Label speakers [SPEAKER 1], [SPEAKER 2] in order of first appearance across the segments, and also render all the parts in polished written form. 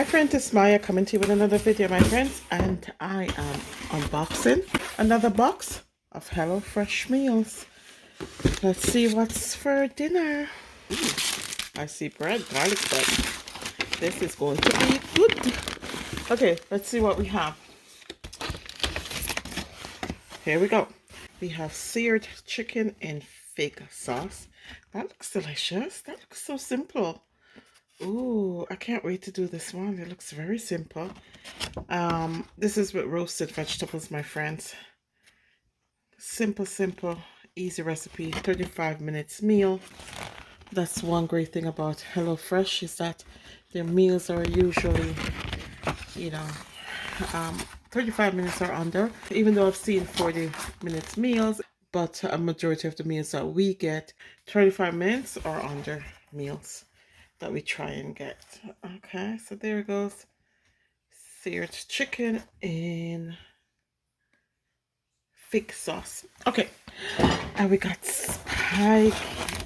[SPEAKER 1] friend, it's Maya coming to you with another video, my friends, and I am unboxing another box of HelloFresh meals. Let's see what's for dinner. I see bread, garlic bread. This is going to be good. Okay, let's see what we have. Here we go. We have seared chicken in fig sauce. That looks delicious. That looks so simple. Ooh, I can't wait to do this one. It looks very simple. This is with roasted vegetables, my friends. Simple, easy recipe. 35 minutes meal. That's one great thing about HelloFresh is that their meals are usually, 35 minutes or under. Even though I've seen 40 minutes meals, but a majority of the meals that we get, 35 minutes or under meals that we try and get. Okay, so there it goes. Seared chicken in fig sauce. Okay, and we got spicy.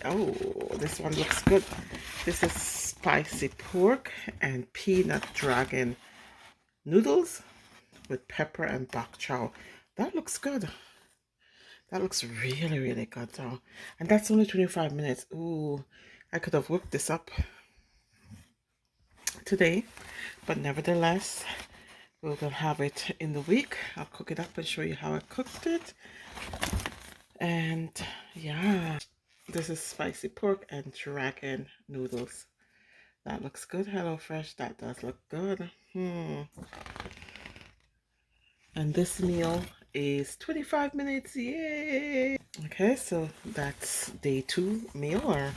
[SPEAKER 1] Oh, this one looks good. This is spicy pork and peanut dragon noodles with pepper and bok chow. That looks good. That looks really good though. And that's only 25 minutes. Ooh, I could have whipped this up today, but nevertheless we will have it in the week. I'll cook it up and show you how I cooked it. And yeah, this is spicy pork and dragon noodles. That looks good. HelloFresh, that does look good. And this meal is 25 minutes. Yay! Okay, so that's day 2 meal.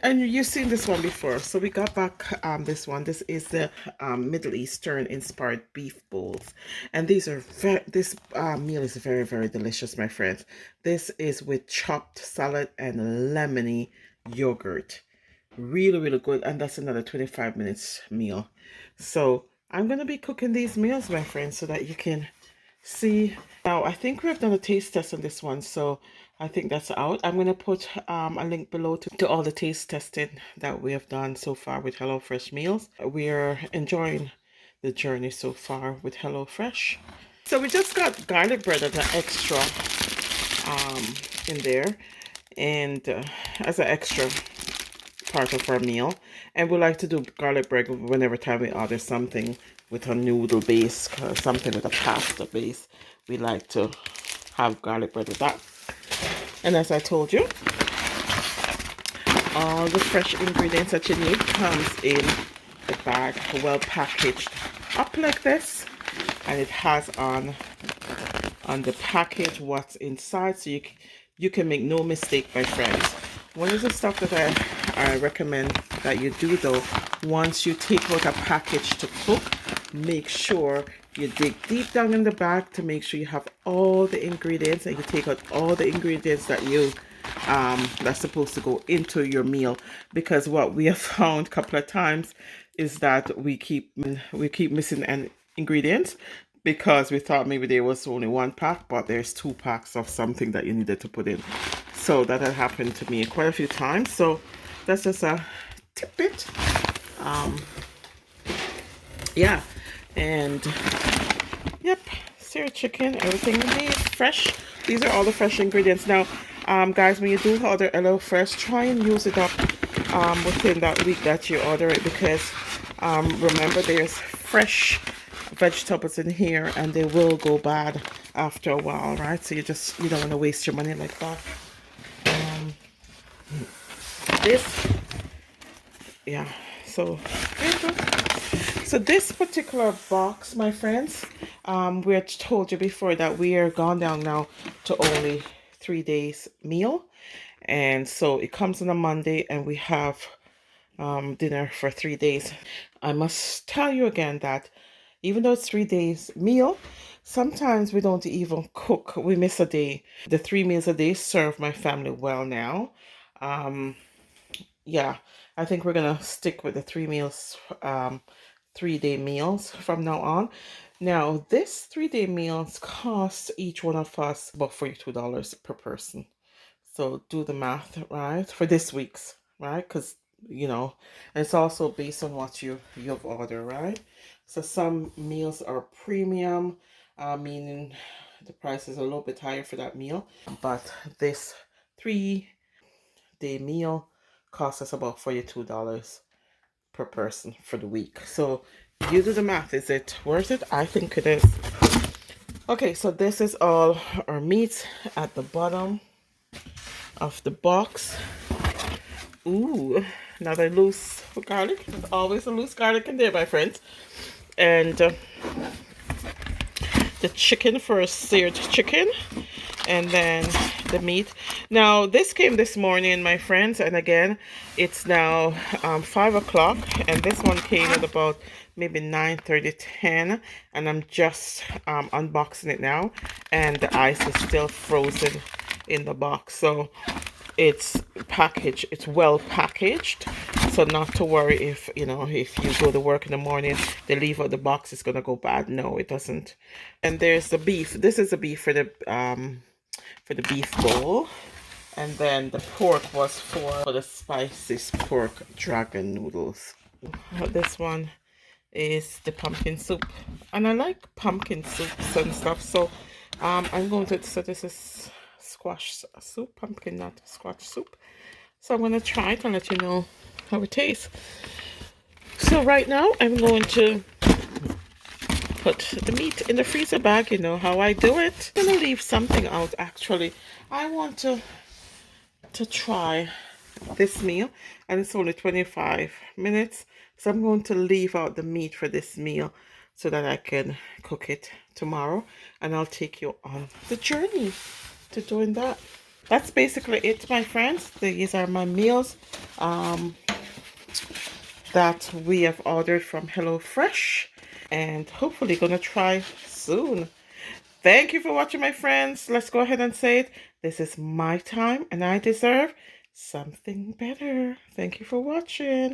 [SPEAKER 1] And you've seen this one before, so we got back this one. This is the Middle Eastern inspired beef bowls, and these are this meal is very delicious, my friends. This is with chopped salad and lemony yogurt. Really good, and that's another 25 minutes meal. So I'm gonna be cooking these meals, my friends, so that you can see. Now I think we've done a taste test on this one, so I think that's out. I'm going to put a link below to all the taste testing that we have done so far with HelloFresh meals. We're enjoying the journey so far with HelloFresh. So we just got garlic bread as an extra in there, and as an extra part of our meal. And we like to do garlic bread whenever time we order something with a noodle base, something with a pasta base. We like to have garlic bread with that. And as I told you, all the fresh ingredients that you need comes in the bag, well packaged up like this, and it has on the package what's inside, so you can make no mistake, my friends. One of the stuff that I recommend that you do though, once you take out a package to cook, make sure you dig deep down in the bag to make sure you have all the ingredients, and you take out all the ingredients that you that's supposed to go into your meal. Because what we have found a couple of times is that we keep missing an ingredient because we thought maybe there was only 1 pack, but there's 2 packs of something that you needed to put in. So that had happened to me quite a few times. So that's just a tidbit. Yeah, and yep, seared chicken, everything we need, fresh. These are all the fresh ingredients. Now, guys, when you do order HelloFresh, try and use it up within that week that you order it, because remember, there's fresh vegetables in here and they will go bad after a while, right? So you don't want to waste your money like that. So this particular box, my friends, we had told you before that we are gone down now to only 3 days meal, and so it comes on a Monday and we have dinner for 3 days. I must tell you again that even though it's 3 days meal, sometimes we don't even cook. We miss a day. The 3 meals a day serve my family well now. Yeah, I think we're gonna stick with the 3 meals, 3-day meals from now on. Now, this 3-day meals cost each one of us about $42 per person. So do the math, right? For this week's, right? Because you know, and it's also based on what you've ordered, right? So some meals are premium, meaning the price is a little bit higher for that meal, but this 3-day meal costs us about $42 per person for the week. So you do the math. Is it worth it? I think it is. Okay, so this is all our meat at the bottom of the box. Ooh, another loose garlic. There's always a loose garlic in there, my friends. And the chicken for a seared chicken. And then the meat. Now, this came this morning, my friends. And again, it's now 5 o'clock. And this one came at about maybe 9:30, 10. And I'm just unboxing it now. And the ice is still frozen in the box. So it's packaged, it's well packaged, so not to worry if you go to work in the morning, they leave out the box, it's gonna go bad. No, it doesn't. And there's the beef. This is the beef for the beef bowl, and then the pork was for the spiciest pork dragon noodles. This one is the pumpkin soup, and I like pumpkin soups and stuff, so I'm going to, so this is squash soup, pumpkin nut squash soup. So I'm going to try it and let you know how it tastes. So right now I'm going to put the meat in the freezer bag. You know how I do it. I'm going to leave something out actually. I want to try this meal, and it's only 25 minutes. So I'm going to leave out the meat for this meal so that I can cook it tomorrow, and I'll take you on the journey to doing that. That's basically it, my friends. These are my meals that we have ordered from HelloFresh, and hopefully gonna try soon. Thank you for watching, my friends. Let's go ahead and say it. This is my time, and I deserve something better. Thank you for watching.